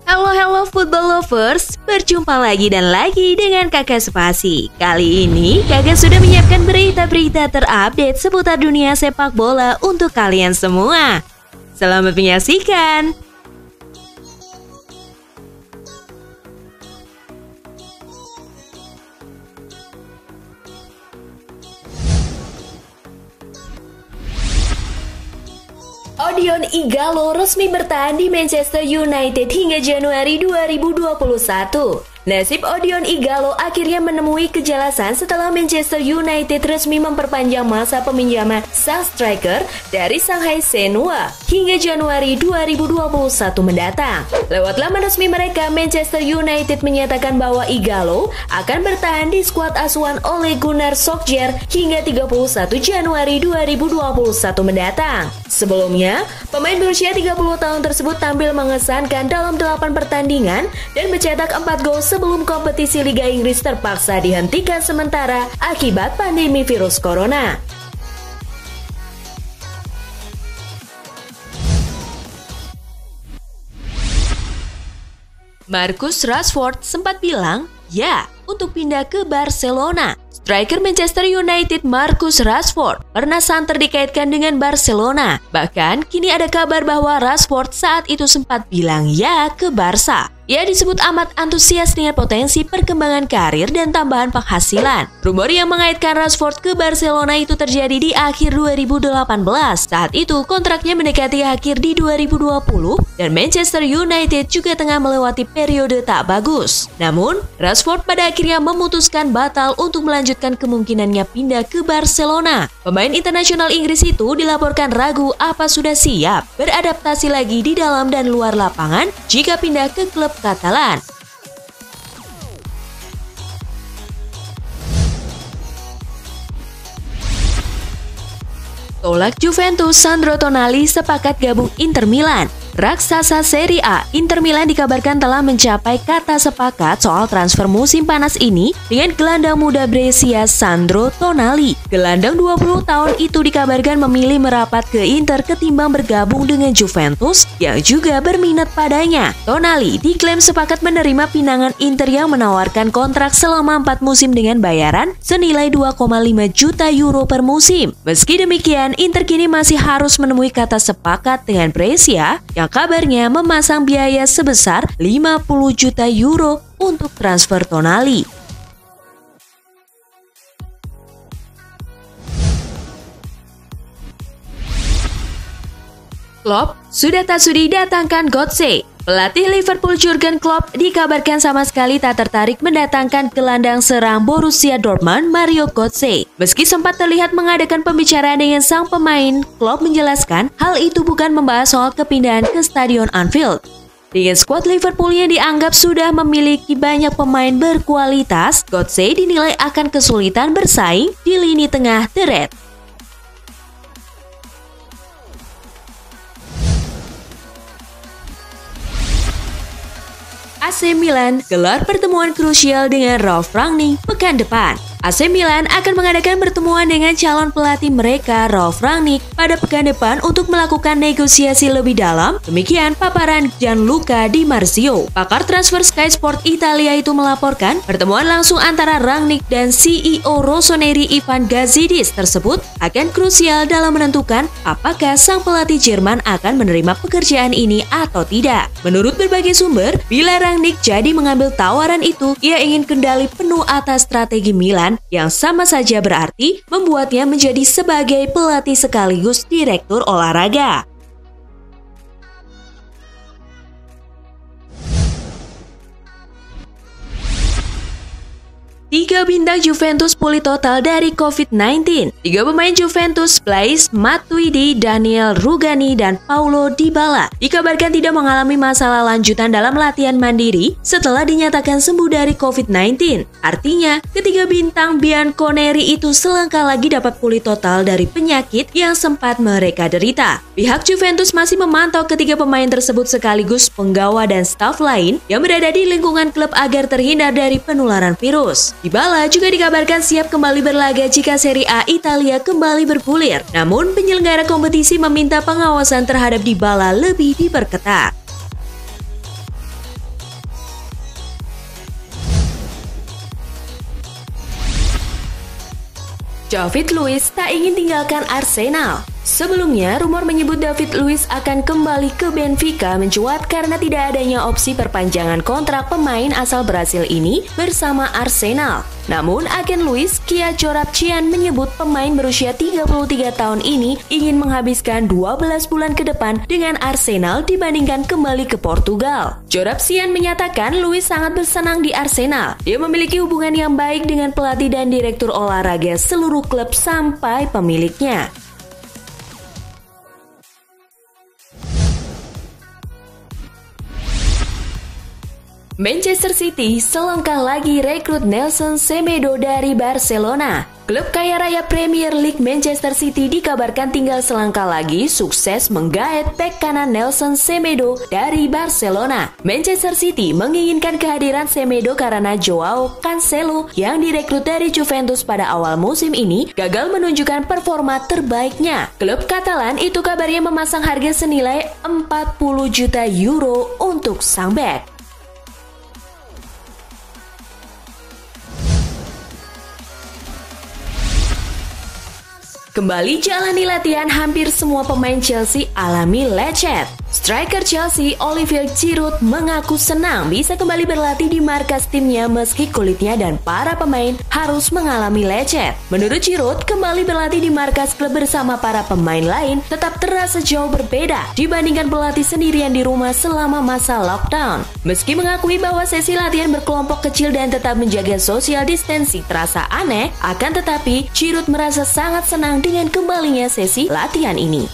Halo football lovers, berjumpa lagi dan lagi dengan Kakak Spasi. Kali ini Kakak sudah menyiapkan berita-berita terupdate seputar dunia sepak bola untuk kalian semua. Selamat menyaksikan. Odion Ighalo resmi bertahan di Manchester United hingga Januari 2021. Nasib Odion Ighalo akhirnya menemui kejelasan setelah Manchester United resmi memperpanjang masa peminjaman sang striker dari Shanghai Shenhua hingga Januari 2021 mendatang. Lewat laman resmi mereka, Manchester United menyatakan bahwa Ighalo akan bertahan di skuad asuhan Ole Gunnar Solskjaer hingga 31 Januari 2021 mendatang. Sebelumnya, pemain berusia 30 tahun tersebut tampil mengesankan dalam 8 pertandingan dan mencetak 4 gol sebelum kompetisi Liga Inggris terpaksa dihentikan sementara akibat pandemi virus corona. Marcus Rashford sempat bilang ya untuk pindah ke Barcelona. Striker Manchester United Marcus Rashford pernah santer dikaitkan dengan Barcelona. Bahkan kini ada kabar bahwa Rashford saat itu sempat bilang ya ke Barca. Ia disebut amat antusias dengan potensi perkembangan karir dan tambahan penghasilan. Rumor yang mengaitkan Rashford ke Barcelona itu terjadi di akhir 2018. Saat itu kontraknya mendekati akhir di 2020 dan Manchester United juga tengah melewati periode tak bagus. Namun, Rashford pada akhirnya memutuskan batal untuk melanjutkan kemungkinannya pindah ke Barcelona. Pemain internasional Inggris itu dilaporkan ragu apa sudah siap beradaptasi lagi di dalam dan luar lapangan jika pindah ke klub Katalan. Tolak Juventus, Sandro Tonali sepakat gabung Inter Milan. Raksasa Serie A, Inter Milan dikabarkan telah mencapai kata sepakat soal transfer musim panas ini dengan gelandang muda Brescia Sandro Tonali. Gelandang 20 tahun itu dikabarkan memilih merapat ke Inter ketimbang bergabung dengan Juventus yang juga berminat padanya. Tonali diklaim sepakat menerima pinangan Inter yang menawarkan kontrak selama 4 musim dengan bayaran senilai 2,5 juta euro per musim. Meski demikian, Inter kini masih harus menemui kata sepakat dengan Brescia yang kabarnya memasang biaya sebesar 50 juta euro untuk transfer Tonali. Klopp sudah tak sudi datangkan Götze. Pelatih Liverpool Jurgen Klopp dikabarkan sama sekali tak tertarik mendatangkan gelandang serang Borussia Dortmund Mario Götze. Meski sempat terlihat mengadakan pembicaraan dengan sang pemain, Klopp menjelaskan hal itu bukan membahas soal kepindahan ke Stadion Anfield. Dengan skuad Liverpool yang dianggap sudah memiliki banyak pemain berkualitas, Götze dinilai akan kesulitan bersaing di lini tengah The Red. AC Milan gelar pertemuan krusial dengan Ralf Rangnick pekan depan. AC Milan akan mengadakan pertemuan dengan calon pelatih mereka Ralf Rangnick pada pekan depan untuk melakukan negosiasi lebih dalam. Demikian paparan Gianluca Di Marzio. Pakar transfer Sky Sport Italia itu melaporkan pertemuan langsung antara Rangnick dan CEO Rossoneri Ivan Gazidis tersebut akan krusial dalam menentukan apakah sang pelatih Jerman akan menerima pekerjaan ini atau tidak. Menurut berbagai sumber, bila Rangnick jadi mengambil tawaran itu, ia ingin kendali penuh atas strategi Milan yang sama saja berarti membuatnya menjadi sebagai pelatih sekaligus direktur olahraga. 3 bintang Juventus pulih total dari COVID-19. 3 pemain Juventus, Blaise Matuidi, Daniel Rugani, dan Paulo Dybala dikabarkan tidak mengalami masalah lanjutan dalam latihan mandiri setelah dinyatakan sembuh dari COVID-19. Artinya, ketiga bintang bianconeri itu selangkah lagi dapat pulih total dari penyakit yang sempat mereka derita. Pihak Juventus masih memantau ketiga pemain tersebut sekaligus penggawa dan staf lain yang berada di lingkungan klub agar terhindar dari penularan virus. Dybala juga dikabarkan siap kembali berlaga jika Serie A Italia kembali bergulir. Namun, penyelenggara kompetisi meminta pengawasan terhadap Dybala lebih diperketat. David Luiz tak ingin tinggalkan Arsenal. Sebelumnya, rumor menyebut David Luiz akan kembali ke Benfica mencuat karena tidak adanya opsi perpanjangan kontrak pemain asal Brasil ini bersama Arsenal. Namun, agen Luiz, Kia Joorabchian menyebut pemain berusia 33 tahun ini ingin menghabiskan 12 bulan ke depan dengan Arsenal dibandingkan kembali ke Portugal. Joorabchian menyatakan Luiz sangat bersenang di Arsenal. Dia memiliki hubungan yang baik dengan pelatih dan direktur olahraga seluruh klub sampai pemiliknya. Manchester City selangkah lagi rekrut Nelson Semedo dari Barcelona. Klub kaya raya Premier League Manchester City dikabarkan tinggal selangkah lagi sukses menggaet bek kanan Nelson Semedo dari Barcelona. Manchester City menginginkan kehadiran Semedo karena Joao Cancelo yang direkrut dari Juventus pada awal musim ini gagal menunjukkan performa terbaiknya. Klub Katalan itu kabarnya memasang harga senilai 40 juta euro untuk sang bek. Kembali jalani latihan, hampir semua pemain Chelsea alami lecet. Striker Chelsea Olivier Giroud mengaku senang bisa kembali berlatih di markas timnya meski kulitnya dan para pemain harus mengalami lecet. Menurut Giroud, kembali berlatih di markas klub bersama para pemain lain tetap terasa jauh berbeda dibandingkan berlatih sendirian di rumah selama masa lockdown. Meski mengakui bahwa sesi latihan berkelompok kecil dan tetap menjaga social distancing terasa aneh, akan tetapi Giroud merasa sangat senang dengan kembalinya sesi latihan ini.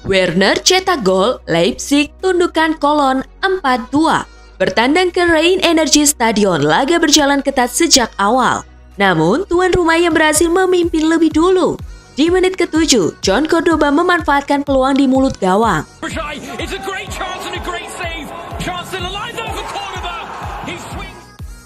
Werner cetak gol, Leipzig tundukkan Cologne 4-2. Bertandang ke Rhein Energy Stadion, laga berjalan ketat sejak awal. Namun, tuan rumah yang berhasil memimpin lebih dulu. Di menit ke-7, John Cordoba memanfaatkan peluang di mulut gawang.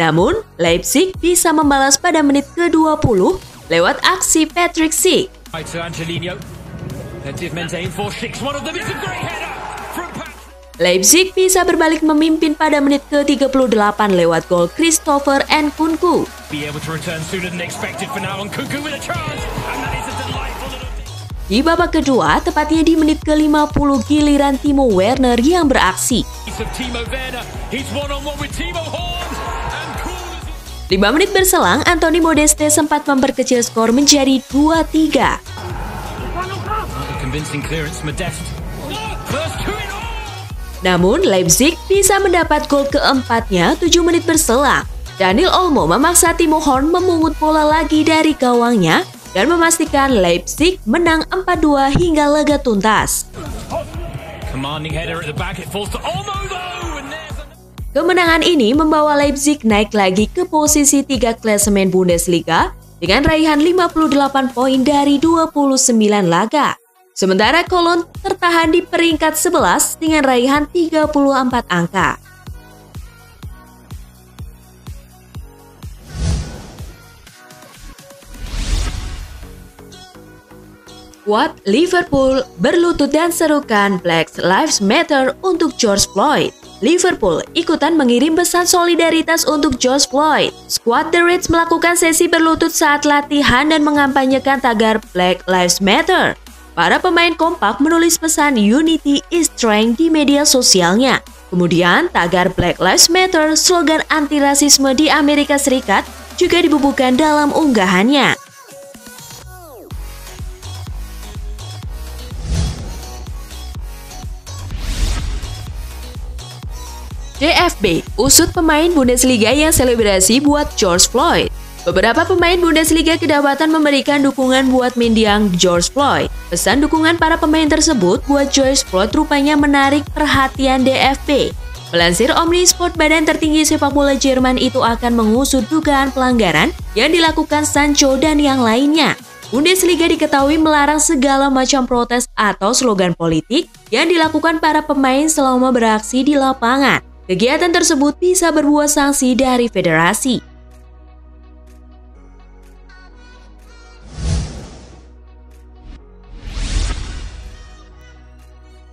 Namun, Leipzig bisa membalas pada menit ke-20 lewat aksi Patrick Schick. Leipzig bisa berbalik memimpin pada menit ke-38 lewat gol Christopher Nkunku. Di babak kedua, tepatnya di menit ke-50, giliran Timo Werner yang beraksi. 5 menit berselang, Anthony Modeste sempat memperkecil skor menjadi 2-3. Namun, Leipzig bisa mendapat gol keempatnya 7 menit berselang. Daniel Olmo memaksa Timo Horn memungut bola lagi dari gawangnya dan memastikan Leipzig menang 4-2 hingga laga tuntas. Kemenangan ini membawa Leipzig naik lagi ke posisi 3 klasemen Bundesliga dengan raihan 58 poin dari 29 laga. Sementara Cologne tertahan di peringkat 11 dengan raihan 34 angka. Kuat Liverpool berlutut dan serukan Black Lives Matter untuk George Floyd. Liverpool ikutan mengirim pesan solidaritas untuk George Floyd. Skuad The Reds melakukan sesi berlutut saat latihan dan mengampanyekan tagar Black Lives Matter. Para pemain kompak menulis pesan Unity is Strength di media sosialnya. Kemudian, tagar Black Lives Matter, slogan anti-rasisme di Amerika Serikat, juga dibubuhkan dalam unggahannya. DFB usut pemain Bundesliga yang selebrasi buat George Floyd. Beberapa pemain Bundesliga kedapatan memberikan dukungan buat mendiang George Floyd. Pesan dukungan para pemain tersebut buat George Floyd rupanya menarik perhatian DFB. Melansir Omnisport, badan tertinggi sepak bola Jerman itu akan mengusut dugaan pelanggaran yang dilakukan Sancho dan yang lainnya. Bundesliga diketahui melarang segala macam protes atau slogan politik yang dilakukan para pemain selama beraksi di lapangan. Kegiatan tersebut bisa berbuah sanksi dari federasi.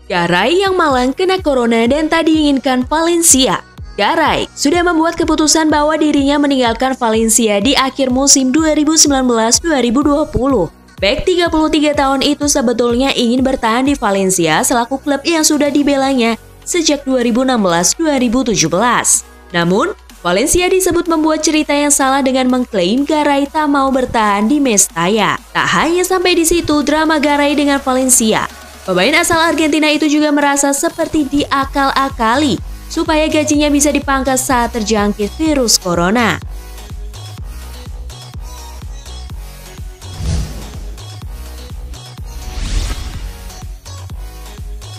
Garay yang malang kena corona dan tak diinginkan Valencia. Garay sudah membuat keputusan bahwa dirinya meninggalkan Valencia di akhir musim 2019-2020. Bek 33 tahun itu sebetulnya ingin bertahan di Valencia selaku klub yang sudah dibelanya sejak 2016-2017. Namun, Valencia disebut membuat cerita yang salah dengan mengklaim Garay tak mau bertahan di Mestalla. Tak hanya sampai di situ drama Garay dengan Valencia. Pemain asal Argentina itu juga merasa seperti diakal-akali supaya gajinya bisa dipangkas saat terjangkit virus corona.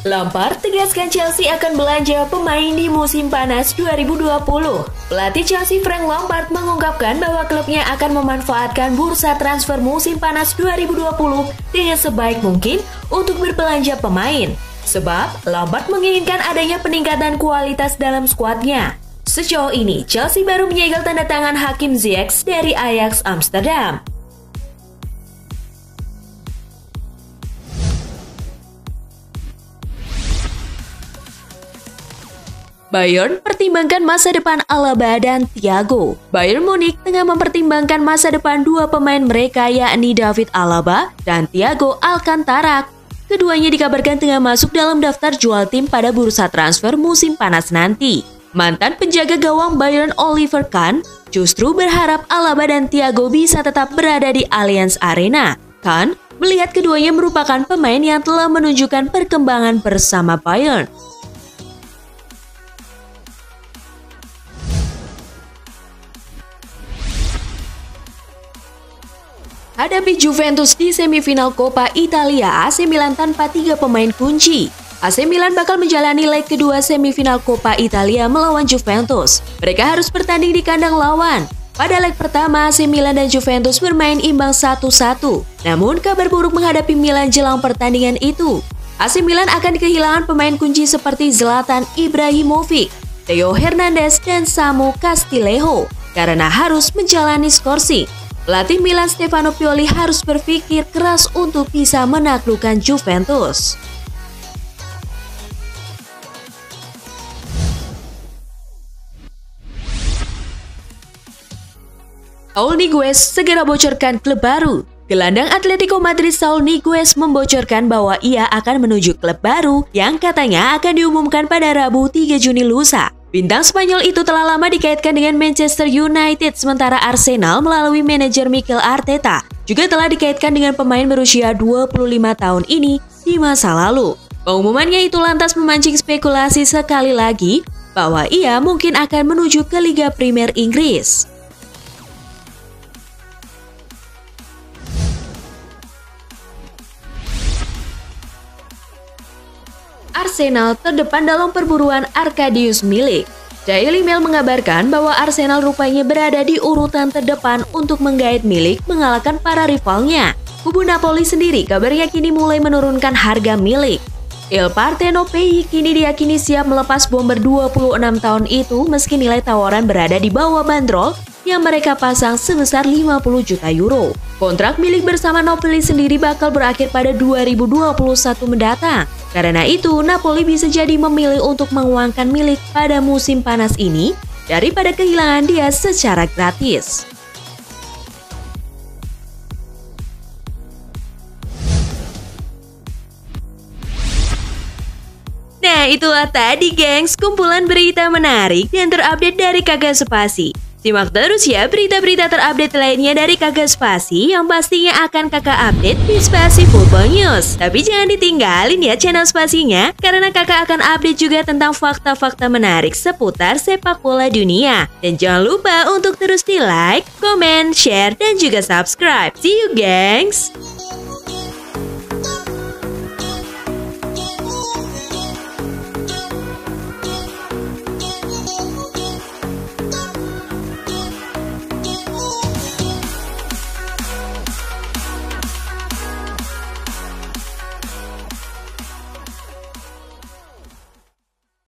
Lampard tegaskan Chelsea akan belanja pemain di musim panas 2020. Pelatih Chelsea Frank Lampard mengungkapkan bahwa klubnya akan memanfaatkan bursa transfer musim panas 2020 dengan sebaik mungkin untuk berbelanja pemain. Sebab Lampard menginginkan adanya peningkatan kualitas dalam skuadnya. Sejauh ini, Chelsea baru menyegel tanda tangan Hakim Ziyech dari Ajax Amsterdam. Bayern pertimbangkan masa depan Alaba dan Thiago. Bayern Munich tengah mempertimbangkan masa depan dua pemain mereka yakni David Alaba dan Thiago Alcantara. Keduanya dikabarkan tengah masuk dalam daftar jual tim pada bursa transfer musim panas nanti. Mantan penjaga gawang Bayern Oliver Kahn justru berharap Alaba dan Thiago bisa tetap berada di Allianz Arena. Kahn melihat keduanya merupakan pemain yang telah menunjukkan perkembangan bersama Bayern. Hadapi Juventus di semifinal Coppa Italia, AC Milan tanpa 3 pemain kunci. AC Milan bakal menjalani leg kedua semifinal Coppa Italia melawan Juventus. Mereka harus bertanding di kandang lawan. Pada leg pertama, AC Milan dan Juventus bermain imbang 1-1. Namun, kabar buruk menghadapi Milan jelang pertandingan itu. AC Milan akan kehilangan pemain kunci seperti Zlatan Ibrahimovic, Theo Hernandez, dan Samu Castillejo karena harus menjalani skorsing. Pelatih Milan Stefano Pioli harus berpikir keras untuk bisa menaklukkan Juventus. Saul Niguez segera bocorkan klub baru. Gelandang Atletico Madrid Saul Niguez membocorkan bahwa ia akan menuju klub baru yang katanya akan diumumkan pada Rabu 3 Juni lusa. Bintang Spanyol itu telah lama dikaitkan dengan Manchester United, sementara Arsenal melalui manajer Mikel Arteta juga telah dikaitkan dengan pemain berusia 25 tahun ini di masa lalu. Pengumumannya itu lantas memancing spekulasi sekali lagi bahwa ia mungkin akan menuju ke Liga Primer Inggris. Arsenal terdepan dalam perburuan Arkadiusz Milik. Daily Mail mengabarkan bahwa Arsenal rupanya berada di urutan terdepan untuk menggait Milik mengalahkan para rivalnya. Kubu Napoli sendiri kabarnya kini mulai menurunkan harga Milik. Il Partenopei kini diyakini siap melepas bomber 26 tahun itu meski nilai tawaran berada di bawah bandrol yang mereka pasang sebesar 50 juta euro. Kontrak Milik bersama Napoli sendiri bakal berakhir pada 2021 mendatang. Karena itu, Napoli bisa jadi memilih untuk menguangkan Milik pada musim panas ini daripada kehilangan dia secara gratis. Nah, itulah tadi gengs kumpulan berita menarik dan terupdate dari Kakak Spasi. Simak terus ya berita-berita terupdate lainnya dari Kakak Spasi yang pastinya akan Kakak update di Spasi Football News. Tapi jangan ditinggalin ya channel Spasinya, karena Kakak akan update juga tentang fakta-fakta menarik seputar sepak bola dunia. Dan jangan lupa untuk terus di like, comment, share, dan juga subscribe. See you gengs!